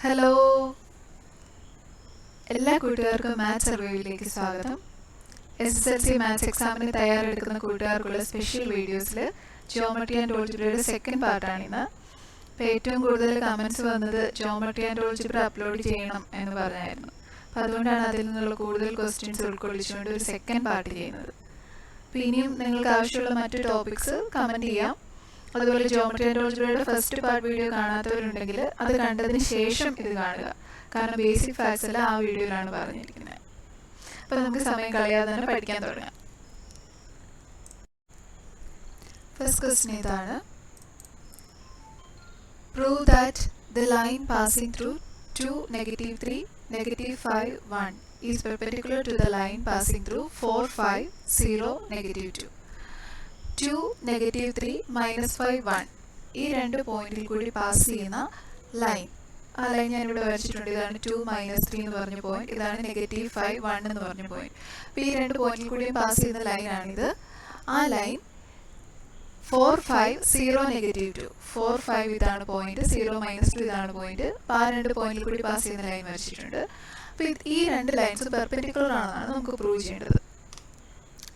Hello, എല്ലാ കൂട്ടുകാർക്കും maths സർവേയിലേക്ക് സ്വാഗതം. SSLC മാത്സ് എക്സാമിന് തയ്യാറെടുക്കുന്ന കൂട്ടുകാർക്കുള്ള സ്പെഷ്യൽ വീഡിയോസിൽ ജിയോമെട്രി ആൻഡ് ഓൾജിബ്രയുടെ സെക്കൻഡ് പാർട്ടാണിന്ന്. അപ്പോൾ ഏറ്റവും കൂടുതൽ കമൻസ് വന്നത് ജിയോമെട്രി ആൻഡ് ഓൾജിബ്ര അപ്ലോഡ് ചെയ്യണം എന്ന് പറഞ്ഞായിരുന്നു. അപ്പോൾ അതുകൊണ്ടാണ് അതിൽ നിന്നുള്ള കൂടുതൽ ക്വസ്റ്റ്യൻസ് ഉൾക്കൊള്ളിച്ചുകൊണ്ട് ഒരു സെക്കൻഡ് പാർട്ട് ചെയ്യുന്നത്. അപ്പോൾ ഇനിയും നിങ്ങൾക്ക് ആവശ്യമുള്ള മറ്റു ടോപ്പിക്സ് കമൻറ്റ് ചെയ്യാം. അതുപോലെ ജിയോമെട്രി ആൻഡ് ഓൾജിബ്രയുടെ ഫസ്റ്റ് പാർട്ട് വീഡിയോ കാണാത്തവരുണ്ടെങ്കിൽ അത് കണ്ടതിന് ശേഷം ഇത് കാണുക. കാരണം ബേസിക് ഫാക്ട്സ് എല്ലാം ആ വീഡിയോയിലാണ് പറഞ്ഞിരിക്കുന്നത്. അപ്പോൾ നമുക്ക് സമയം കളയാതെ തന്നെ പഠിക്കാൻ തുടങ്ങാം. ഫസ്റ്റ് ക്വസ്റ്റ്യൻ ഇതാണ്. Prove that the line passing through 2, -3, -5, 1 is perpendicular to the line passing through 4, 5, 0, -2. 2, -3, -5, 1 ഈ രണ്ട് പോയിന്റിൽ കൂടി പാസ് ചെയ്യുന്ന ലൈൻ, ആ ലൈൻ ഞാനിവിടെ വരച്ചിട്ടുണ്ട്. ഇതാണ് 2, -3 എന്ന് പറഞ്ഞ പോയിന്റ്, ഇതാണ് -5, 1 എന്ന് പറഞ്ഞ പോയിന്റ്. അപ്പോൾ ഈ രണ്ട് പോയിന്റിൽ കൂടി പാസ് ചെയ്യുന്ന ലൈനാണിത്. ആ ലൈൻ 4, 5, 0, -2. 4, 5 ഇതാണ് പോയിന്റ്, 0, -2 ഇതാണ് പോയിന്റ്. അപ്പോൾ ആ രണ്ട് പോയിന്റിൽ കൂടി പാസ് ചെയ്യുന്ന ലൈൻ വരച്ചിട്ടുണ്ട്. അപ്പോൾ ഈ രണ്ട് ലൈൻസ് പെർപെൻഡിക്കുലർ ആണെന്നാണ് നമുക്ക് പ്രൂവ് ചെയ്യേണ്ടത്.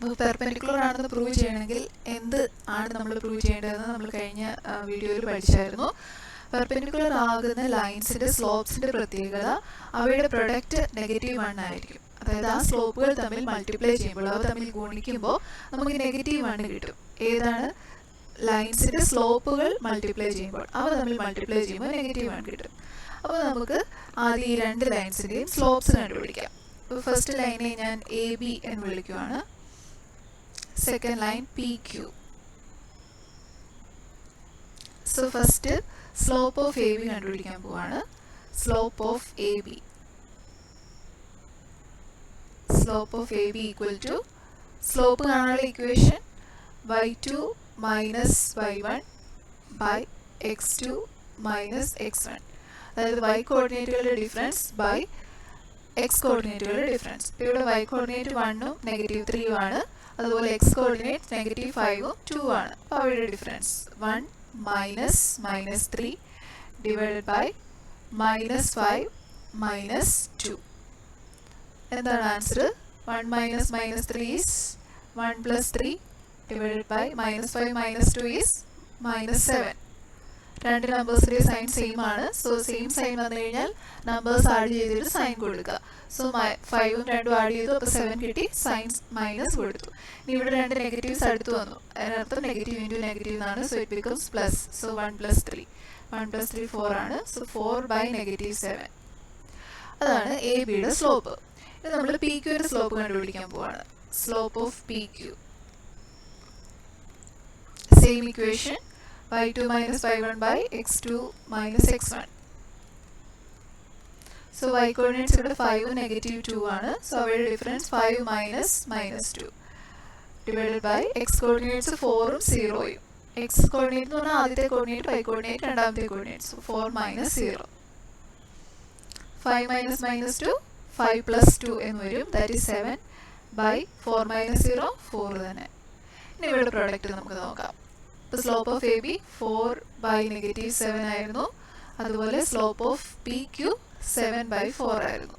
അപ്പോൾ പെർപെൻഡിക്കുലർ ആണെന്ന് പ്രൂവ് ചെയ്യണമെങ്കിൽ എന്ത് ആണ് നമ്മൾ പ്രൂവ് ചെയ്യേണ്ടതെന്ന് നമ്മൾ കഴിഞ്ഞ വീഡിയോയിൽ പഠിച്ചായിരുന്നു. പെർപെൻഡിക്കുലർ ആകുന്ന ലൈൻസിൻ്റെ സ്ലോപ്സിൻ്റെ പ്രത്യേകത അവയുടെ പ്രൊഡക്റ്റ് -1 ആയിരിക്കും. അതായത് ആ സ്ലോപ്പുകൾ തമ്മിൽ മൾട്ടിപ്ലൈ ചെയ്യുമ്പോൾ, അവ തമ്മിൽ ഗുണിക്കുമ്പോൾ നമുക്ക് -1 കിട്ടും. ഏതാണ്? ലൈൻസിൻ്റെ സ്ലോപ്പുകൾ മൾട്ടിപ്ലൈ ചെയ്യുമ്പോൾ, അവ തമ്മിൽ മൾട്ടിപ്ലൈ ചെയ്യുമ്പോൾ -1 കിട്ടും. അപ്പോൾ നമുക്ക് ആദ്യം ഈ രണ്ട് ലൈൻസിൻ്റെയും സ്ലോപ്സ് കണ്ടുപിടിക്കാം. അപ്പോൾ ഫസ്റ്റ് ലൈനെ ഞാൻ AB എന്ന് വിളിക്കുവാണ്. Second line PQ. So first slope of AB കണ്ടുപിടിക്കാൻ പോവാണ്. Slope of AB. Slope of AB equal to, slope കാണാനുള്ള equation y2 minus y1 by x2 minus x1. അതായത് y കോർഡിനേറ്റുകളുടെ ഡിഫറൻസ് ബൈ x കോർഡിനേറ്റുകളുടെ difference. ഇവിടെ y coordinate 1ഉം -3ഉം ആണ്. അതുപോലെ എക്സ് കോർഡിനേറ്റ് -5ഉം 2 ആണ്. അപ്പോൾ അവയുടെ difference 1 minus -3 divided by -5 minus 2. എന്താണ് answer? 1 minus -3 is 1 plus 3 divided by -5 minus 2 is -7. രണ്ട് നമ്പേഴ്സിൻ്റെ സൈൻ സെയിം ആണ്. സോ സെയിം സൈൻ വന്നു കഴിഞ്ഞാൽ നമ്പേഴ്സ് ആഡ് ചെയ്തിട്ട് സൈൻ കൊടുക്കുക. സോ 5ഉം 2ഉം ആഡ് ചെയ്തു, അപ്പോൾ 7 കിട്ടി, സൈൻ മൈനസ് കൊടുത്തു. ഇനി ഇവിടെ രണ്ട് നെഗറ്റീവ്സ് അടുത്ത് വന്നു, അതിനർത്ഥം നെഗറ്റീവ് ഇൻറ്റു നെഗറ്റീവ് എന്നാണ്. So it becomes plus. So 1 plus 3, 1 plus 3 4 ആണ്. So 4 by -7. അതാണ് ABയുടെ സ്ലോപ്പ്. ഇത് നമ്മൾ PQയുടെ സ്ലോപ്പ് കണ്ടുപിടിക്കാൻ പോവാണ്. Slope of PQ. Same equation, y2 minus y1 by x2 minus x1. So y coordinates ഇവിടെ 5ഉം -2 ആണ്. സോ അവയുടെ difference 5 minus -2 divided by x coordinates 4ഉം 0ഉം. x കോർഡിനേറ്റ് എന്ന് പറഞ്ഞാൽ ആദ്യത്തെ കോർഡിനേറ്റ്, y കോർഡിനേറ്റ് രണ്ടാമത്തെ coordinate. So 4 minus 0. 5 minus -2 5 plus 2 എന്ന് വരും. ദാറ്റ് ഈസ് 7 ബൈ 4 മൈനസ് 0 4 തന്നെ. ഇനി ഇവിടെ പ്രോഡക്റ്റ് നമുക്ക് നോക്കാം. ഇപ്പോൾ സ്ലോപ്പ് ഓഫ് AB 4 ബൈ -7 ആയിരുന്നു. അതുപോലെ സ്ലോപ്പ് ഓഫ് PQ 7 ബൈ 4 ആയിരുന്നു.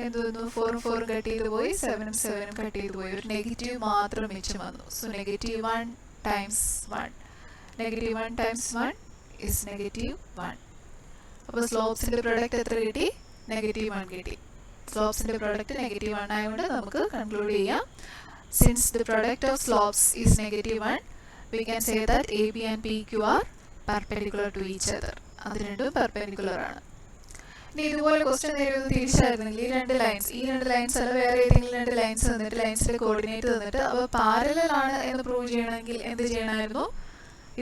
എന്തോന്നു? 4ഉം 4ഉം കട്ട് ചെയ്ത് പോയി, 7ഉം 7ഉം കട്ട് ചെയ്ത് പോയി. ഒരു നെഗറ്റീവ് മാത്രം മിച്ചം വന്നു. So -1 times 1. -1 times 1 is -1. അപ്പോൾ സ്ലോപ്സിൻ്റെ പ്രൊഡക്റ്റ് എത്ര കിട്ടി? -1 കിട്ടി. സ്ലോപ്സിൻ്റെ പ്രൊഡക്റ്റ് -1 ആയതുകൊണ്ട് നമുക്ക് കൺക്ലൂഡ് ചെയ്യാം, since the product of slopes is -1, we can say that AB and PQ are perpendicular to each other. അത് രണ്ടും പെർപെൻഡിക്കുലർ ആണ്. ഇനി ഇതുപോലെ ക്വസ്റ്റ്യൻ നേരിടുന്നത് തിരിച്ചായിരുന്നെങ്കിൽ ഈ രണ്ട് ലൈൻസ് അല്ല വേറെ ഏതെങ്കിലും രണ്ട് ലൈൻസ് തന്നിട്ട് ലൈൻസിൻ്റെ കോർഡിനേറ്റ് തന്നിട്ട് അവ പാരലൽ ആണ് എന്ന് പ്രൂവ് ചെയ്യണമെങ്കിൽ എന്ത് ചെയ്യണമായിരുന്നു?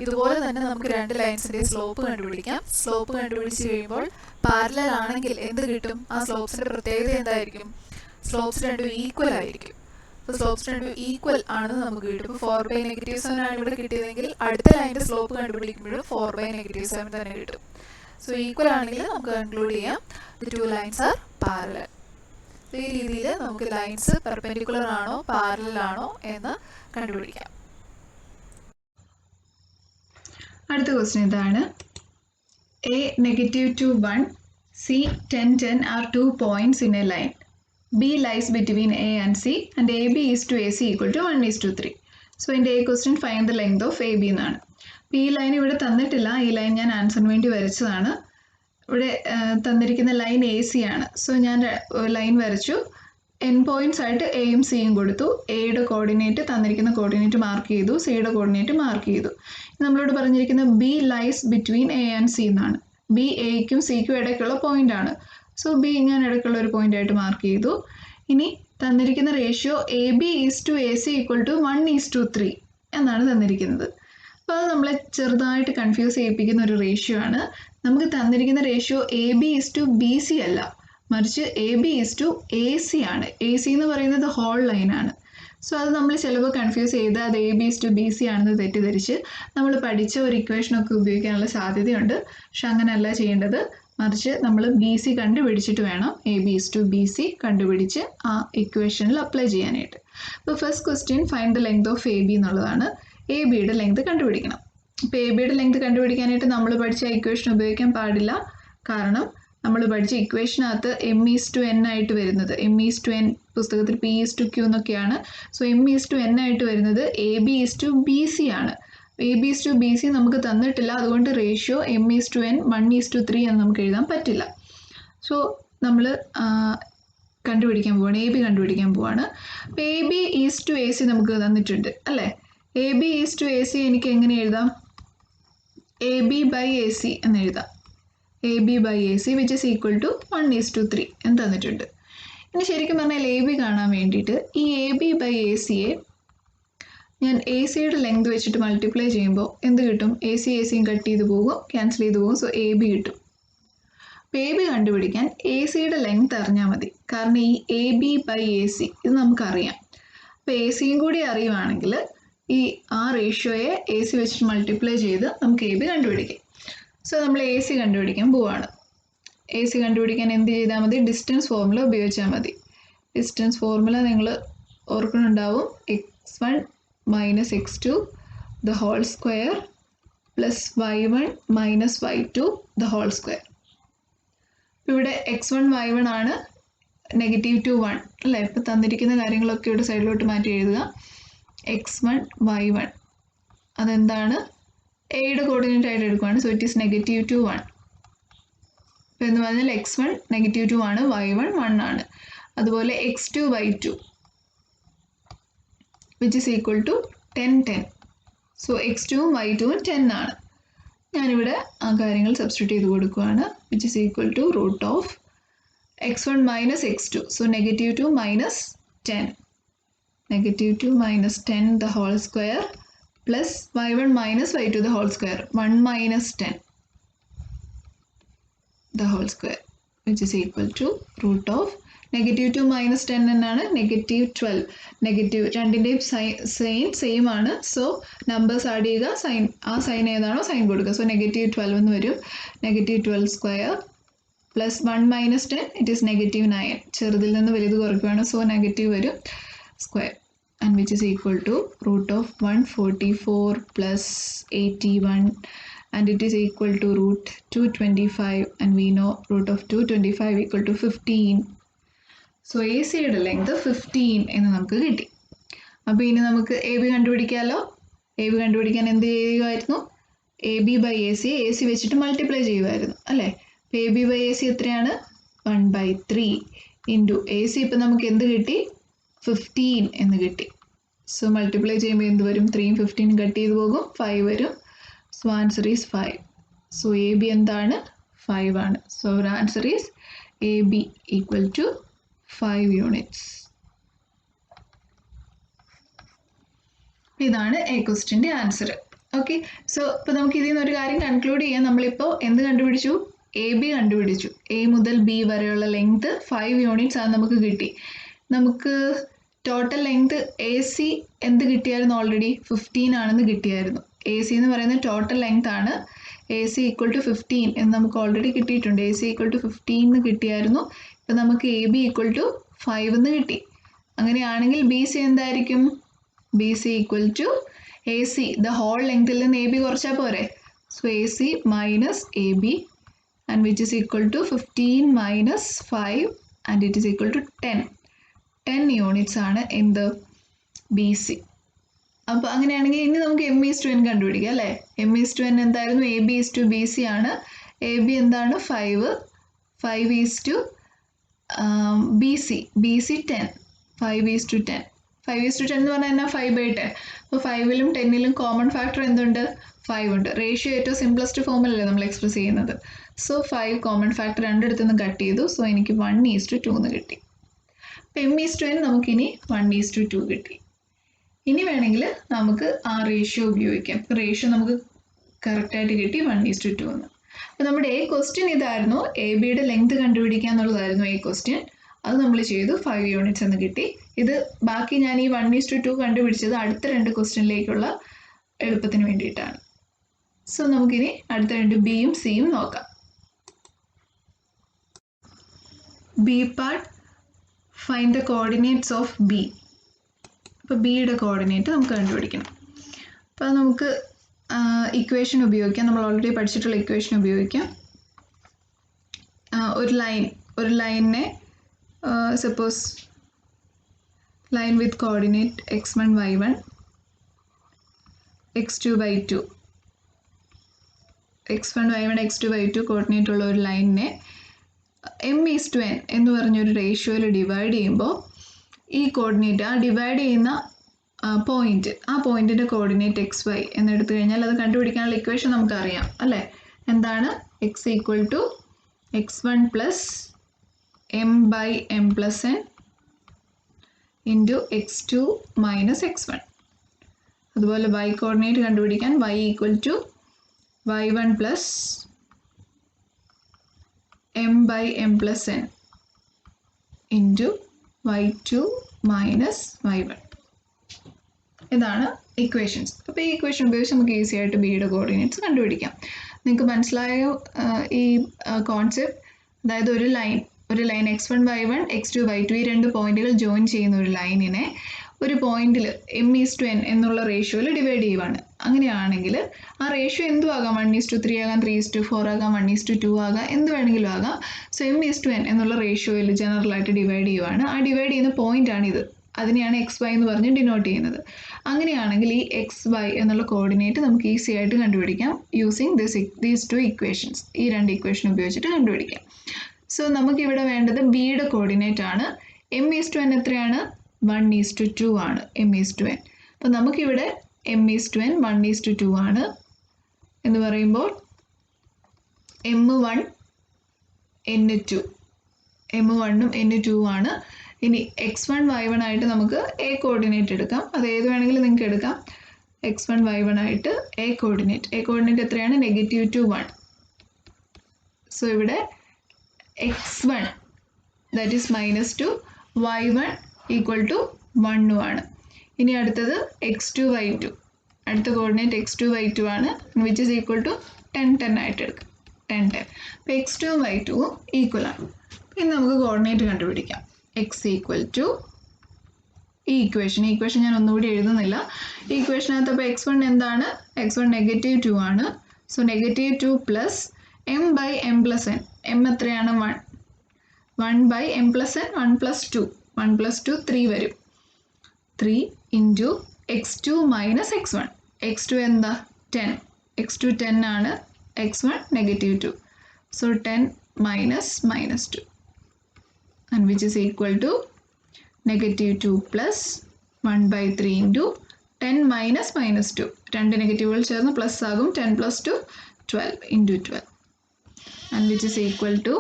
ഇതുപോലെ തന്നെ നമുക്ക് രണ്ട് ലൈൻസിൻ്റെ സ്ലോപ്പ് കണ്ടുപിടിക്കാം. സ്ലോപ്പ് കണ്ടുപിടിച്ച് കഴിയുമ്പോൾ പാരലൽ ആണെങ്കിൽ എന്ത് കിട്ടും? ആ സ്ലോപ്സിൻ്റെ പ്രത്യേകത എന്തായിരിക്കും? സ്ലോപ്സ് രണ്ടും ഈക്വൽ ആയിരിക്കും. അപ്പോൾ സ്ലോപ്സ് രണ്ടും ഈക്വൽ ആണെന്ന് നമുക്ക് കിട്ടും. ഇപ്പോൾ 4 ബൈ -7 ആണ് ഇവിടെ കിട്ടിയതെങ്കിൽ അടുത്ത ലൈൻ്റെ സ്ലോപ്പ് കണ്ടുപിടിക്കുമ്പോഴും 4 ബൈ -7 തന്നെ കിട്ടും. സോ ഈക്വൽ ആണെങ്കിൽ നമുക്ക് കൺക്ലൂഡ് ചെയ്യാം the two lines are parallel. ഈ രീതിയിൽ നമുക്ക് ലൈൻസ് പെർപെൻഡിക്കുലർ ആണോ പാരലൽ ആണോ എന്ന് കണ്ടുപിടിക്കാം. അടുത്ത ക്വസ്റ്റ്യൻ ഇതാണ്. A -2 1 C, 10, 10 are 2 points in a line. B lies between A and C and AB is to AC equal to 1 is to 3. So in the A question find the length of AB എന്നാണ്. അപ്പോൾ ഈ line ഇവിടെ തന്നിട്ടില്ല, ഈ line ഞാൻ ആൻസറിന് വേണ്ടി വരച്ചതാണ്. ഇവിടെ തന്നിരിക്കുന്ന ലൈൻ എ സി ആണ്. സോ ഞാൻ ലൈൻ വരച്ചു, എൻ പോയിന്റ്സ് ആയിട്ട് എയും സിയും കൊടുത്തു. എയുടെ കോർഡിനേറ്റ് തന്നിരിക്കുന്ന കോർഡിനേറ്റ് മാർക്ക് ചെയ്തു, സിയുടെ കോർഡിനേറ്റ് മാർക്ക് ചെയ്തു. നമ്മളോട് പറഞ്ഞിരിക്കുന്ന B lies between A and C എന്നാണ്. ബി എയ്ക്കും സിക്കും ഇടയ്ക്കുള്ള പോയിന്റ് ആണ്. സോ ബി ഞാൻ ഇടയ്ക്കുള്ള ഒരു പോയിന്റ് ആയിട്ട് മാർക്ക് ചെയ്തു. ഇനി തന്നിരിക്കുന്ന ratio A B is to A C equal to 1 is to 3 എന്നാണ് തന്നിരിക്കുന്നത്. അപ്പോൾ അത് നമ്മളെ ചെറുതായിട്ട് കൺഫ്യൂസ് ചെയ്യിപ്പിക്കുന്ന ഒരു റേഷ്യോ ആണ്. നമുക്ക് തന്നിരിക്കുന്ന ratio A B is to B C അല്ല, മറിച്ച് A B is to A C ആണ്. എ സി എന്ന് പറയുന്നത് ഹോൾ ലൈനാണ്. സോ അത് നമ്മൾ ചിലപ്പോൾ കൺഫ്യൂസ് ചെയ്ത് അത് A B is to B C ആണെന്ന് തെറ്റിദ്ധരിച്ച് നമ്മൾ പഠിച്ച ഒരു ഇക്വേഷനൊക്കെ ഉപയോഗിക്കാനുള്ള സാധ്യതയുണ്ട്. പക്ഷെ അങ്ങനെയല്ല ചെയ്യേണ്ടത്, മറിച്ച് നമ്മൾ ബി സി കണ്ടുപിടിച്ചിട്ട് വേണം A B is to B C കണ്ടുപിടിച്ച് ആ ഇക്വേഷനിൽ അപ്ലൈ ചെയ്യാനായിട്ട്. അപ്പോൾ first question find the length of A B എന്നുള്ളതാണ്. എ ബിയുടെ ലെങ്ത് കണ്ടുപിടിക്കണം. ഇപ്പോൾ എ ബിയുടെ ലെങ്ത് കണ്ടുപിടിക്കാനായിട്ട് നമ്മൾ പഠിച്ച ഇക്വേഷൻ ഉപയോഗിക്കാൻ പാടില്ല. കാരണം നമ്മൾ പഠിച്ച ഇക്വേഷനകത്ത് എം ഈസ് ടു എൻ ആയിട്ട് വരുന്നത്, എം ഈസ് ടു എൻ പുസ്തകത്തിൽ പി ഈസ് ടു ക്യൂ എന്നൊക്കെയാണ്. So M is to N ആയിട്ട് വരുന്നത് A B is to B C ആണ്. A B is to B C നമുക്ക് തന്നിട്ടില്ല, അതുകൊണ്ട് ratio M is to N 1 is to 3 എന്ന് നമുക്ക് എഴുതാൻ പറ്റില്ല. സോ നമ്മൾ കണ്ടുപിടിക്കാൻ പോവാണ്, എ ബി കണ്ടുപിടിക്കാൻ പോവാണ്. അപ്പോൾ A B is to A C നമുക്ക് തന്നിട്ടുണ്ട് അല്ലേ. A B is to A C എനിക്ക് എങ്ങനെ എഴുതാം? A B by A C എന്ന് എഴുതാം. A B by A C which is equal to 1 is to 3 എന്ന് തന്നിട്ടുണ്ട്. ഇനി ശരിക്കും പറഞ്ഞാൽ എ ബി കാണാൻ വേണ്ടിയിട്ട് ഈ എ ബി ബൈ എ സിയെ ഞാൻ എ സിയുടെ ലെങ്ത് വെച്ചിട്ട് മൾട്ടിപ്ലൈ ചെയ്യുമ്പോൾ എന്ത് കിട്ടും? എ സിയും കട്ട് ചെയ്ത് പോകും, ക്യാൻസൽ ചെയ്ത് പോകും. സോ എ ബി കിട്ടും. അപ്പോൾ എ ബി കണ്ടുപിടിക്കാൻ എ സിയുടെ ലെങ്ത് അറിഞ്ഞാൽ മതി. കാരണം ഈ A B by A C ഇത് നമുക്കറിയാം. അപ്പോൾ എ സിയും കൂടി അറിയുവാണെങ്കിൽ ഈ ആ റേഷ്യോയെ എ സി വെച്ചിട്ട് മൾട്ടിപ്ലൈ ചെയ്ത് നമുക്ക് എ ബി കണ്ടുപിടിക്കാം. സോ നമ്മൾ എ സി കണ്ടുപിടിക്കാൻ പോവാണ്. എ സി കണ്ടുപിടിക്കാൻ എന്ത് ചെയ്താൽ മതി? ഡിസ്റ്റൻസ് ഫോർമുല ഉപയോഗിച്ചാൽ മതി. ഡിസ്റ്റൻസ് ഫോർമുല നിങ്ങൾ ഓർക്കുന്നുണ്ടാവും. x1 minus x2 the whole square plus y1 minus y2 the whole square. ഇവിടെ x1 y1 ആണ്, -2 1 അല്ലേ. ഇപ്പോൾ തന്നിരിക്കുന്ന കാര്യങ്ങളൊക്കെ ഇവിടെ സൈഡിലോട്ട് മാറ്റി എഴുതുക. x1 y1 അതെന്താണ്? എയുടെ കോർഡിനേറ്റ് ആയിട്ട് എടുക്കുകയാണ്. So it is -2 1. അപ്പോൾ എന്ന് പറഞ്ഞാൽ x1 -2 ആണ്, y1 1 ആണ്. അതുപോലെ x2 y2 which is equal to 10 10. So x2ഉം y2ഉം 10 ആണ്. ഞാനിവിടെ ആ കാര്യങ്ങൾ സബ്സ്റ്റിറ്റ്യൂട്ട് ചെയ്ത് കൊടുക്കുകയാണ്. Which is equal to root of x1 minus x2. So -2 minus 10. -2 minus 10 the whole square plus y1 minus y2 the whole square 1 minus 10 the whole square which is equal to root of -2 minus 10 എന്നാണ് -12. Negative രണ്ടിൻ്റെയും sign same ആണ്. So numbers add ചെയ്യുക, sign ആ sign ഏതാണോ sign കൊടുക്കുക. So -12 എന്ന് വരും. -12 square plus 1 minus 10 it is -9. ചെറുതിൽ നിന്ന് വലുത് കുറയ്ക്കുകയാണ്. സോ നെഗറ്റീവ് വരും square and which is equal to root of 144 plus 81 and it is equal to root 225 and we know root of 225 equal to 15. So AC യുടെ length 15 എന്ന് നമുക്ക് കിട്ടി. അപ്പോൾ ഇനി നമുക്ക് എ ബി കണ്ടുപിടിക്കാമല്ലോ. എ ബി കണ്ടുപിടിക്കാൻ എന്ത് ചെയ്യുമായിരുന്നു? A B by A C വെച്ചിട്ട് മൾട്ടിപ്ലൈ ചെയ്യുമായിരുന്നു അല്ലേ. അപ്പോൾ A B by A C എത്രയാണ്? 1/3 ഇൻറ്റു എ സി. ഇപ്പം നമുക്ക് എന്ത് കിട്ടി? 15 എന്ന് കിട്ടി. സോ മൾട്ടിപ്ലൈ ചെയ്യുമ്പോൾ എന്ത് വരും? 3ഉം 15ഉം കട്ട് ചെയ്ത് പോകും, 5 വരും. So answer is 5. So A B എന്താണ്? 5 ആണ്. So our answer is A B equal to 5 units. ഇതാണ് എ ക്വസ്റ്റ്യൻ്റെ ആൻസർ. ഓക്കെ. സോ ഇപ്പോൾ നമുക്ക് ഇതിൽ നിന്ന് ഒരു കാര്യം കൺക്ലൂഡ് ചെയ്യാം. നമ്മളിപ്പോൾ എന്ത് കണ്ടുപിടിച്ചു? എ ബി കണ്ടുപിടിച്ചു. എ മുതൽ ബി വരെയുള്ള ലെങ്ത് 5 യൂണിറ്റ്സ് ആണ് നമുക്ക് കിട്ടി. നമുക്ക് ടോട്ടൽ ലെങ്ത് എ സി എന്ത് കിട്ടിയായിരുന്നു? ഓൾറെഡി 15 ആണെന്ന് കിട്ടിയായിരുന്നു. എ സി എന്ന് പറയുന്നത് ടോട്ടൽ ലെങ്ത് ആണ്. എ സി ഈക്വൽ ടു 15 എന്ന് നമുക്ക് ഓൾറെഡി കിട്ടിയിട്ടുണ്ട്. എ സി ഈക്വൽ ടു 15 എന്ന് കിട്ടിയായിരുന്നു. ഇപ്പം നമുക്ക് എ ബി ഈക്വൽ ടു 5 എന്ന് കിട്ടി. അങ്ങനെയാണെങ്കിൽ ബി സി എന്തായിരിക്കും? B C equal to A C the whole ലെങ്ത്തിൽ നിന്ന് എ ബി കുറച്ചാൽ പോരെ. So A C minus A B and which is equal to 15 minus 5 and it is equal to 10. 10 units ആണ് എന്ത് ബി സി. അപ്പോൾ അങ്ങനെയാണെങ്കിൽ ഇനി നമുക്ക് m/n കണ്ടുപിടിക്കാം അല്ലേ. m/n എന്തായിരുന്നു? AB/BC ആണ്. AB എന്താണ്? 5. 5 BC. BC 10. 5:10. 5:10 എന്ന് പറഞ്ഞാൽ എന്നാ? 5/10. അപ്പോൾ 5ലും 10ലും കോമൺ ഫാക്ടർ എന്തുണ്ട്? 5 ഉണ്ട്. റേഷ്യോ ഏറ്റവും സിംപ്ലസ്റ്റ് ഫോമിലല്ലേ നമ്മൾ എക്സ്പ്രസ് ചെയ്യുന്നത്. സോ 5 കോമൺ ഫാക്ടർ രണ്ടിടത്തുനിന്ന് കട്ട് ചെയ്തു. സോ എനിക്ക് 1:2 എന്ന് കിട്ടി. അപ്പോൾ m/n നമുക്കിനി 1:2 കിട്ടി. ഇനി വേണമെങ്കിൽ നമുക്ക് ആ റേഷ്യോ ഉപയോഗിക്കാം. റേഷ്യോ നമുക്ക് കറക്റ്റായിട്ട് കിട്ടി 1:2 എന്ന്. അപ്പോൾ നമ്മുടെ എ ക്വസ്റ്റ്യൻ ഇതായിരുന്നു. എ ബിയുടെ ലെങ്ത് കണ്ടുപിടിക്കുക എന്നുള്ളതായിരുന്നു എ ക്വസ്റ്റ്യൻ. അത് നമ്മൾ ചെയ്തു. 5 യൂണിറ്റ്സ് എന്ന് കിട്ടി. ഇത് ബാക്കി ഞാൻ ഈ 1:2 കണ്ടുപിടിച്ചത് അടുത്ത 2 ക്വസ്റ്റ്യനിലേക്കുള്ള എളുപ്പത്തിന് വേണ്ടിയിട്ടാണ്. സോ നമുക്കിനി അടുത്ത 2 ബിയും സിയും നോക്കാം. B part, find the coordinates of B. അപ്പോൾ ബിയുടെ കോർഡിനേറ്റ് നമുക്ക് കണ്ടുപിടിക്കണം. അപ്പോൾ നമുക്ക് ഇക്വേഷൻ ഉപയോഗിക്കാം. നമ്മൾ ഓൾറെഡി പഠിച്ചിട്ടുള്ള ഇക്വേഷൻ ഉപയോഗിക്കാം. ഒരു ലൈനിനെ suppose line with coordinate x1 y1 x2 y2 coordinate ഉള്ള ഒരു ലൈനിനെ m/n എന്ന് പറഞ്ഞൊരു റേഷ്യോയിൽ ഡിവൈഡ് ചെയ്യുമ്പോൾ ഈ കോർഡിനേറ്റ് ആ ഡിവൈഡ് ചെയ്യുന്ന പോയിന്റ്, ആ പോയിന്റിൻ്റെ കോർഡിനേറ്റ് xy എന്നെടുത്തു കഴിഞ്ഞാൽ അത് കണ്ടുപിടിക്കാനുള്ള ഇക്വേഷൻ നമുക്കറിയാം അല്ലേ. എന്താണ്? x equal to x1 plus m/m+n into x2 minus x1. അതുപോലെ y കോർഡിനേറ്റ് കണ്ടുപിടിക്കാൻ y equal to y1 plus m/m+n into y2 minus y1. ഇതാണ് ഇക്വേഷൻസ്. അപ്പോൾ ഈ ഇക്വേഷൻ ഉപയോഗിച്ച് നമുക്ക് ഈസി ആയിട്ട് ബിയുടെ കോർഡിനേറ്റ്സ് കണ്ടുപിടിക്കാം. നിങ്ങൾക്ക് മനസ്സിലായോ ഈ കോൺസെപ്റ്റ്? അതായത് ഒരു line x1 y1 x2 y2 ഈ 2 പോയിന്റുകൾ ജോയിൻ ചെയ്യുന്ന ഒരു ലൈനിനെ ഒരു പോയിന്റിൽ m/n എന്നുള്ള റേഷ്യോയിൽ ഡിവൈഡ് ചെയ്യുവാണ്. അങ്ങനെയാണെങ്കിൽ ആ റേഷ്യോ എന്തും ആകാം. 1:3 ആകാം, 3:4 ആകാം, 1:2 ആകാം, എന്ത് വേണമെങ്കിലും ആകാം. സോ m/n എന്നുള്ള റേഷ്യോയിൽ ജനറലായിട്ട് ഡിവൈഡ് ചെയ്യുവാണ്. ആ ഡിവൈഡ് ചെയ്യുന്ന പോയിന്റാണിത്. അതിനെയാണ് xy എന്ന് പറഞ്ഞ് ഡിനോട്ട് ചെയ്യുന്നത്. അങ്ങനെയാണെങ്കിൽ ഈ xy എന്നുള്ള കോർഡിനേറ്റ് നമുക്ക് ഈസി ആയിട്ട് കണ്ടുപിടിക്കാം യൂസിങ് ദീസ് 2 ഇക്വേഷൻസ്. ഈ 2 ഇക്വേഷൻ ഉപയോഗിച്ചിട്ട് കണ്ടുപിടിക്കാം. സോ നമുക്കിവിടെ വേണ്ടത് ബിയുടെ കോർഡിനേറ്റ് ആണ്. m/n എത്രയാണ്? 1:2 ആണ് m/n. അപ്പോൾ നമുക്കിവിടെ m/n 1:2 ആണ് എന്ന് പറയുമ്പോൾ m1 n2 m1ഉം n2 ആണ്. ഇനി x1 y1 ആയിട്ട് നമുക്ക് എ കോർഡിനേറ്റ് എടുക്കാം. അത് ഏത് വേണമെങ്കിലും നിങ്ങൾക്ക് എടുക്കാം. x1 y1 ആയിട്ട് എ കോർഡിനേറ്റ് എത്രയാണ്? -2 1. സോ ഇവിടെ x1 that is -2, y1 equal to 1 ആണ്. ഇനി അടുത്തത് x2 y2, അടുത്ത കോർഡിനേറ്റ് x2 y2 ആണ്, വിച്ച് ഈസ് ഈക്വൽ ടു 10 10 ആയിട്ട് എടുക്കാം. 10 10. അപ്പോൾ x2 y2 ഈക്വൽ ആണ്. ഇനി നമുക്ക് കോർഡിനേറ്റ് കണ്ടുപിടിക്കാം. x ഈക്വൽ ടു ഈ ഇക്വേഷൻ ഞാൻ ഒന്നുകൂടി എഴുതുന്നില്ല. ഈ ഇക്വേഷനകത്ത് അപ്പോൾ x1 എന്താണ്? x1 -2 ആണ്. So -2 plus m/m+n. m എത്രയാണ്? 1. 1/m+n 1+2 3 വരും. 3 into x2 minus x1. x2 എന്താ? 10. x2 10 ആണ്. x1 -2. So 10 minus -2 and which is equal to -2 plus 1/3 into 10 minus -2. രണ്ട് നെഗറ്റീവുകൾ ചേർന്ന് പ്ലസ് ആകും. 10 + 2 12 into 12 and which is equal to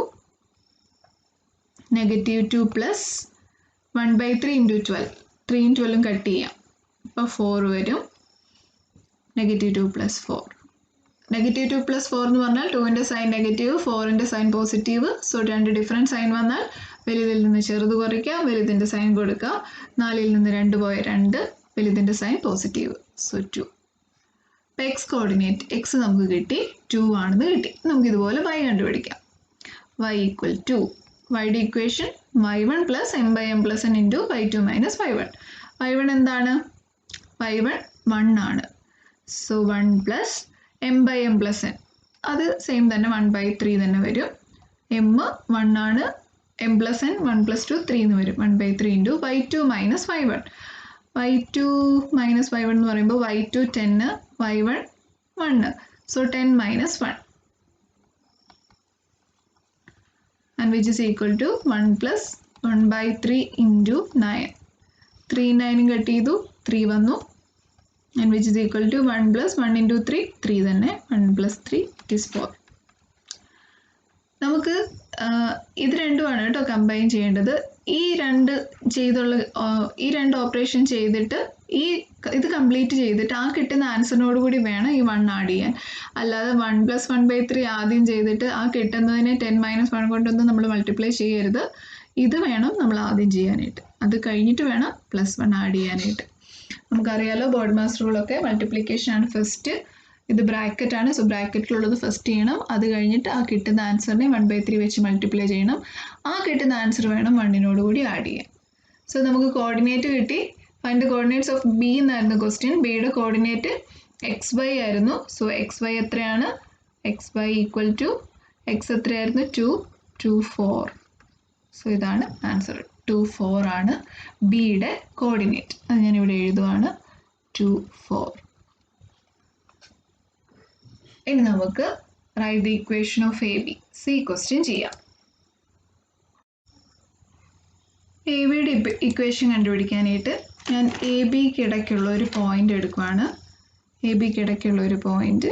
-2 plus 1/3 into 12. 3 12 cut ചെയ്യാം. അപ്പോൾ 4 വരും. -2 plus 4. -2 plus 4 എന്ന് പറഞ്ഞാൽ 2ൻ്റെ സൈൻ നെഗറ്റീവ്, 4ൻ്റെ സൈൻ പോസിറ്റീവ്. സോ രണ്ട് ഡിഫറൻറ്റ് സൈൻ വന്നാൽ വലുതിൽ നിന്ന് ചെറുത് കുറയ്ക്കുക, വലുതിൻ്റെ സൈൻ കൊടുക്കുക. 4ൽ നിന്ന് 2 പോയ 2, വലുതിൻ്റെ സൈൻ പോസിറ്റീവ്. സോ 2. അപ്പോൾ എക്സ് കോർഡിനേറ്റ് x നമുക്ക് കിട്ടി 2 ആണെന്ന് കിട്ടി. നമുക്കിതുപോലെ y കണ്ടുപിടിക്കാം. y ഈക്വൽ ടു വൈയുടെ equation y1 plus m/m+n into y2 minus y1. y1 എന്താണ്? y1 1 ആണ്. So 1 plus m/m+n. അത് സെയിം തന്നെ 1/3 തന്നെ വരും. എം 1 ആണ്, എം പ്ലസ് എൻ 1 + 2 3 എന്ന് വരും. 1/3 into y2 minus y1. y2 minus y1 എന്ന് പറയുമ്പോൾ y2 10, y1 1. So 10 minus 1 and which is equal to 1 plus 1/3 into 9. 3 9 cut ചെയ്തു, 3 വന്നു, and which is equal to 1 plus 1 into 3 3 തന്നെ, 1 plus 3 it is 4. നമുക്ക് ഇത് രണ്ടുമാണ് കേട്ടോ കമ്പൈൻ ചെയ്യേണ്ടത്. ഈ രണ്ട് ഓപ്പറേഷൻ ചെയ്തിട്ട് ഇത് കംപ്ലീറ്റ് ചെയ്തിട്ട് ആ കിട്ടുന്ന ആൻസറിനോട് കൂടി വേണം ഈ 1 ആഡ് ചെയ്യാൻ. അല്ലാതെ 1 + 1/3 ആദ്യം ചെയ്തിട്ട് ആ കിട്ടുന്നതിനെ 10 - 1 കൊണ്ടൊന്നും നമ്മൾ മൾട്ടിപ്ലൈ ചെയ്യരുത്. ഇത് വേണം നമ്മൾ ആദ്യം ചെയ്യാനായിട്ട്. അത് കഴിഞ്ഞിട്ട് വേണം +1 ആഡ് ചെയ്യാനായിട്ട്. നമുക്കറിയാലോ ബോർഡ് മാസ് റൂളൊക്കെ മൾട്ടിപ്ലിക്കേഷൻ ആണ് ഫസ്റ്റ്. ഇത് ബ്രാക്കറ്റ് ആണ്, സോ ബ്രാക്കറ്റിലുള്ളത് ഫസ്റ്റ് ചെയ്യണം. അത് കഴിഞ്ഞിട്ട് ആ കിട്ടുന്ന ആൻസറിനെ 1/3 വെച്ച് മൾട്ടിപ്ലൈ ചെയ്യണം. ആ കിട്ടുന്ന ആൻസർ വേണം 1നോട് കൂടി ആഡ് ചെയ്യാൻ. സോ നമുക്ക് കോർഡിനേറ്റ് കിട്ടി. Find the coordinates of B എന്നായിരുന്നു ക്വസ്റ്റ്യൻ. ബിയുടെ കോർഡിനേറ്റ് xy ആയിരുന്നു. സോ xy എത്രയാണ്? xy ഈക്വൽ ടു എക്സ് എത്രയായിരുന്നു? 2, 2, 4. സോ ഇതാണ് ആൻസർ. 2, 4 ആണ് ബിയുടെ കോർഡിനേറ്റ്. അത് ഞാനിവിടെ എഴുതുവാണ്, 2, 4. ഇനി നമുക്ക് write the equation of A B C question ചെയ്യാം. എ ബിയുടെ ഇക്വേഷൻ കണ്ടുപിടിക്കാനായിട്ട് ഞാൻ എ ബിക്ക് ഇടയ്ക്കുള്ള ഒരു പോയിന്റ് എടുക്കുവാണ്. എ ബിക്ക് ഇടയ്ക്കുള്ള ഒരു പോയിന്റ്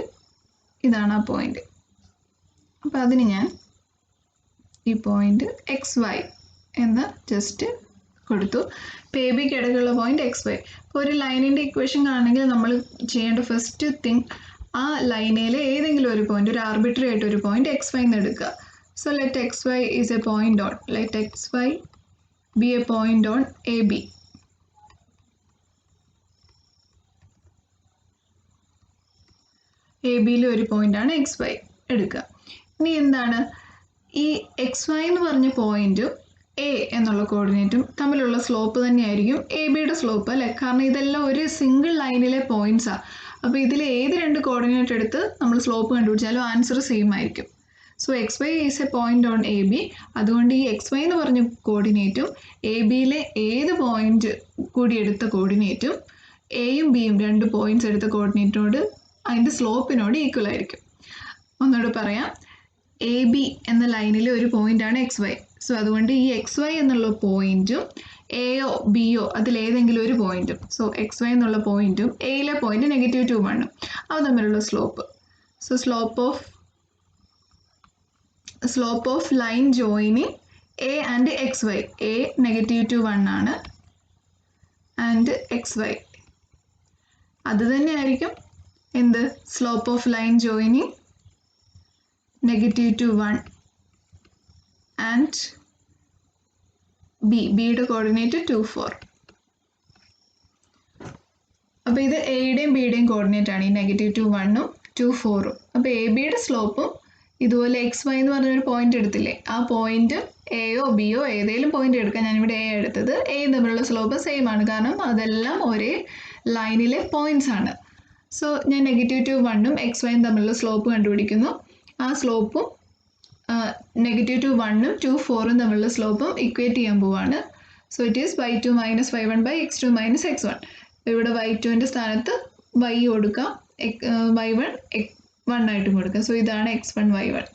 ഇതാണ് ആ പോയിന്റ്. അപ്പോൾ അതിന് ഞാൻ ഈ പോയിന്റ് XY എന്ന് ജസ്റ്റ് കൊടുത്തു. ഇപ്പോൾ എ ബിക്ക് ഇടയ്ക്കുള്ള പോയിന്റ് XY. ഇപ്പോൾ ഒരു ലൈനിൻ്റെ ഇക്വേഷൻ കാണണമെങ്കിൽ നമ്മൾ ചെയ്യേണ്ട ഫസ്റ്റ് തിങ് ആ ലൈനിലെ ഏതെങ്കിലും ഒരു പോയിന്റ്, ഒരു ആർബിട്രറി ആയിട്ട് ഒരു പോയിന്റ് XY എന്ന് എടുക്കുക. So let XY is A point on, let XY be a point on AB. എബിയിലെ ഒരു പോയിന്റാണ് XY എടുക്കുക. ഇനി എന്താണ് ഈ XY എന്ന് പറഞ്ഞ പോയിന്റും എ എന്നുള്ള കോർഡിനേറ്റും തമ്മിലുള്ള സ്ലോപ്പ് തന്നെയായിരിക്കും എ ബിയുടെ സ്ലോപ്പ് അല്ലേ? കാരണം ഇതെല്ലാം ഒരു സിംഗിൾ ലൈനിലെ പോയിന്റ്സാണ്. അപ്പോൾ ഇതിൽ ഏത് രണ്ട് കോർഡിനേറ്റ് എടുത്ത് നമ്മൾ സ്ലോപ്പ് കണ്ടുപിടിച്ചാലും ആൻസർ സെയിം ആയിരിക്കും. So XY is A point on A B. അതുകൊണ്ട് ഈ XY എന്ന് പറഞ്ഞ കോർഡിനേറ്റും എ ബിയിലെ ഏത് പോയിന്റ് കൂടി എടുത്ത കോർഡിനേറ്റും എയും ബിയും രണ്ട് പോയിന്റ്സ് എടുത്ത കോർഡിനേറ്റിനോട് അതിൻ്റെ സ്ലോപ്പിനോട് ഈക്വൽ ആയിരിക്കും. ഒന്നുകൂടെ പറയാം, എ ബി എന്ന ലൈനിലെ ഒരു പോയിന്റാണ് XY. സോ അതുകൊണ്ട് ഈ XY എന്നുള്ള പോയിന്റും എയോ ബിയോ അതിലേതെങ്കിലും ഒരു പോയിന്റും, സോ XY എന്നുള്ള പോയിന്റും എയിലെ പോയിന്റ് -2, 1 അവ തമ്മിലുള്ള slope. So slope of line joining A and XY, A -2, 1 ആണ് ആൻഡ് XY അത് തന്നെയായിരിക്കും എന്ത് slope of line joining -2, 1 and ബിയുടെ കോർഡിനേറ്റ് 2, 4. അപ്പോൾ ഇത് എയുടെയും ബിയുടെയും കോർഡിനേറ്റ് ആണ് ഈ -2, 1 ഉം 2, 4 ഉം. അപ്പോൾ എ ബിയുടെ സ്ലോപ്പും ഇതുപോലെ XY എന്ന് പറഞ്ഞൊരു പോയിന്റ് എടുത്തില്ലേ, ആ പോയിന്റ് എയോ ബിയോ ഏതെങ്കിലും പോയിന്റ് എടുക്കാം. ഞാനിവിടെ എ എടുത്തത്. എയും തമ്മിലുള്ള സ്ലോപ്പ് സെയിം ആണ്, കാരണം അതെല്ലാം ഒരേ ലൈനിലെ പോയിന്റ്സ് ആണ്. സോ ഞാൻ -2, 1 ഉം XYയും തമ്മിലുള്ള സ്ലോപ്പ് കണ്ടുപിടിക്കുന്നു. ആ സ്ലോപ്പും -2, 1 ഉം 2, 4 ഉം തമ്മിലുള്ള സ്ലോപ്പും ഇക്വേറ്റ് ചെയ്യാൻ പോവാണ്. So it is y2 - y1 / x2 - x1. ഇവിടെ y2ൻ്റെ സ്ഥാനത്ത് y കൊടുക്കാം, y1 1 ആയിട്ടും കൊടുക്കാം. സോ ഇതാണ് x1 y1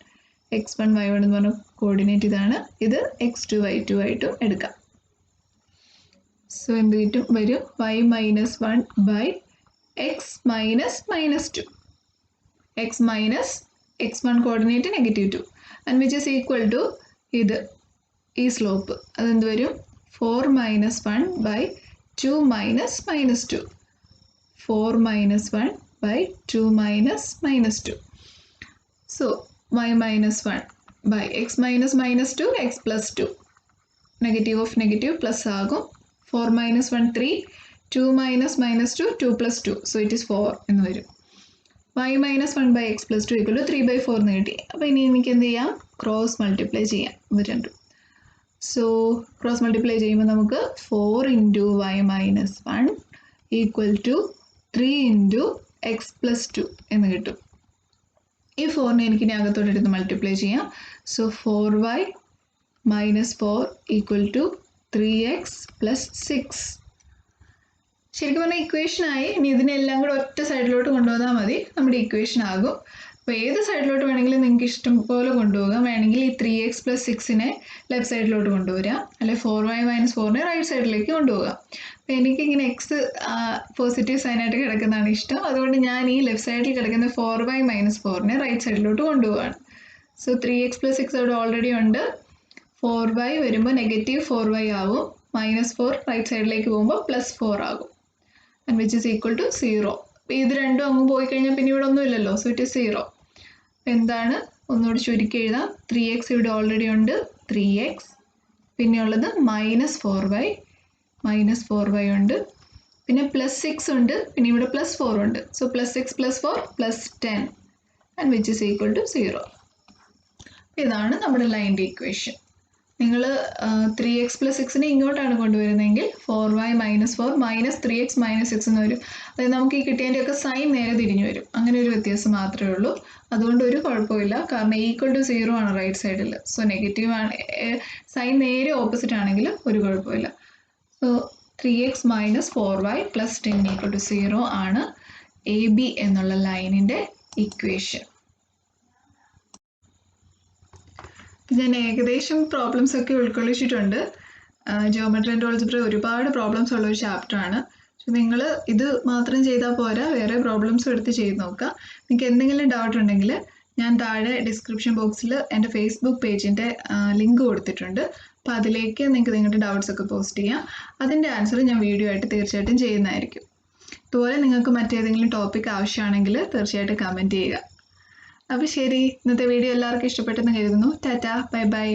എന്ന് പറഞ്ഞ കോർഡിനേറ്റ് ഇതാണ്. ഇത് x2 y2 ആയിട്ടും എടുക്കാം. സോ എന്ത് കിട്ടും? വരും y - 1 / x - -2. x minus x1 coordinate -2 and which is equal to ഇത് ഈ സ്ലോപ്പ്. അതെന്ത് വരും? 4 - 1 / 2 - -2. 4 - 1 / 2 - -2. So y - 1 / x - -2 x + 2. Negative of negative plus ആകും. 4 - 1 3, 2 - -2 2 + 2. സോ ഇറ്റ് ഈസ് 4 എന്ന് വരും. y - 1 / x + 2 = 3/4 എന്ന് കിട്ടി. അപ്പോൾ ഇനി എനിക്ക് എന്ത് ചെയ്യാം? ക്രോസ് മൾട്ടിപ്ലൈ ചെയ്യാം ഇത് രണ്ടും. സോ ക്രോസ് മൾട്ടിപ്ലൈ ചെയ്യുമ്പോൾ നമുക്ക് 4 × y - 1 = 3 × x + 2 എന്ന് കിട്ടും. ഈ 4നെ എനിക്ക് ഇനി അകത്തോട്ട് എടുത്ത് മൾട്ടിപ്ലൈ ചെയ്യാം. So 4y minus 4 equal to 3x plus 6. ശരിക്കും പറഞ്ഞാൽ ഇക്വേഷനായി. ഇനി ഇതിനെല്ലാം കൂടെ ഒറ്റ സൈഡിലോട്ട് കൊണ്ടുവന്നാൽ മതി, നമ്മുടെ ഇക്വേഷൻ ആകും. അപ്പോൾ ഏത് സൈഡിലോട്ട് വേണമെങ്കിലും നിങ്ങൾക്ക് ഇഷ്ടം പോലെ കൊണ്ടുപോകാം. വേണമെങ്കിൽ ഈ 3x പ്ലസ് 6നെ ലെഫ്റ്റ് സൈഡിലോട്ട് കൊണ്ടുവരാം, അല്ലെങ്കിൽ 4y മൈനസ് 4നെ റൈറ്റ് സൈഡിലേക്ക് കൊണ്ടുപോകാം. അപ്പോൾ എനിക്കിങ്ങനെ എക്സ് പോസിറ്റീവ് സൈനായിട്ട് കിടക്കുന്നതാണ് ഇഷ്ടം. അതുകൊണ്ട് ഞാൻ ഈ ലെഫ്റ്റ് സൈഡിൽ കിടക്കുന്ന 4y മൈനസ് 4നെ റൈറ്റ് സൈഡിലോട്ട് കൊണ്ടുപോവാണ്. സോ 3x പ്ലസ് 6 അവിടെ ഓൾറെഡി ഉണ്ട്. 4y വരുമ്പോൾ നെഗറ്റീവ് 4y ആവും. മൈനസ് 4 റൈറ്റ് സൈഡിലേക്ക് പോകുമ്പോൾ പ്ലസ് 4 ആകും. And which is equal to 0. അപ്പോൾ ഇത് രണ്ടും അങ്ങ് പോയി കഴിഞ്ഞാൽ പിന്നെ ഇവിടെ ഒന്നും ഇല്ലല്ലോ. So it is 0. എന്താണ്, ഒന്നുകൂടി ചുരുക്കി എഴുതാം. 3x ഇവിടെ ഓൾറെഡി ഉണ്ട്, 3x. പിന്നെയുള്ളത് മൈനസ് 4y ഉണ്ട്. പിന്നെ പ്ലസ് 6 ഉണ്ട്. പിന്നെ ഇവിടെ പ്ലസ് 4 ഉണ്ട്. So plus 6 plus 4 plus 10 and which is equal to 0. ഇതാണ് നമ്മുടെ ലൈൻ്റെ ഇക്വേഷൻ. നിങ്ങൾ 3x പ്ലസ് 6നെ ഇങ്ങോട്ടാണ് കൊണ്ടുവരുന്നതെങ്കിൽ 4y minus 4 minus 3x minus 6 എന്ന് വരും. അതായത് നമുക്ക് ഈ കിട്ടിയതിൻ്റെയൊക്കെ സൈൻ നേരെ തിരിഞ്ഞു വരും. അങ്ങനെ ഒരു വ്യത്യാസം മാത്രമേ ഉള്ളൂ. അതുകൊണ്ട് ഒരു കുഴപ്പമില്ല, കാരണം ഈക്വൽ ടു 0 ആണ് റൈറ്റ് സൈഡിൽ. സോ നെഗറ്റീവ് ആണ്, സൈൻ നേരെ ഓപ്പോസിറ്റ് ആണെങ്കിൽ ഒരു കുഴപ്പമില്ല. So 3x minus 4y plus 10 equal to 0 ആണ് AB എന്നുള്ള ലൈനിൻ്റെ ഇക്വേഷൻ. ഞാൻ ഏകദേശം പ്രോബ്ലംസ് ഒക്കെ ഉൾക്കൊള്ളിച്ചിട്ടുണ്ട്. ജിയോമെട്രി ആൻഡ് ആൾജിബ്ര ഒരുപാട് പ്രോബ്ലംസ് ഉള്ള ഒരു ചാപ്റ്ററാണ്. പക്ഷെ നിങ്ങൾ ഇത് മാത്രം ചെയ്താൽ പോരാ, വേറെ പ്രോബ്ലംസും എടുത്ത് ചെയ്ത് നോക്കുക. നിങ്ങൾക്ക് എന്തെങ്കിലും ഡൗട്ട് ഉണ്ടെങ്കിൽ ഞാൻ താഴെ ഡിസ്ക്രിപ്ഷൻ ബോക്സിൽ എൻ്റെ ഫേസ്ബുക്ക് പേജിൻ്റെ ലിങ്ക് കൊടുത്തിട്ടുണ്ട്. അപ്പോൾ അതിലേക്ക് നിങ്ങൾക്ക് നിങ്ങളുടെ ഡൗട്ട്സ് ഒക്കെ പോസ്റ്റ് ചെയ്യാം. അതിൻ്റെ ആൻസർ ഞാൻ വീഡിയോ ആയിട്ട് തീർച്ചയായിട്ടും ചെയ്യുന്നതായിരിക്കും. ഇതുപോലെ നിങ്ങൾക്ക് മറ്റേതെങ്കിലും ടോപ്പിക് ആവശ്യമാണെങ്കിൽ തീർച്ചയായിട്ടും കമൻറ്റ് ചെയ്യുക. അപ്പോൾ ശരി, ഇന്നത്തെ വീഡിയോ എല്ലാവർക്കും ഇഷ്ടപ്പെട്ടെന്ന് കരുതുന്നു. Tata, bye bye.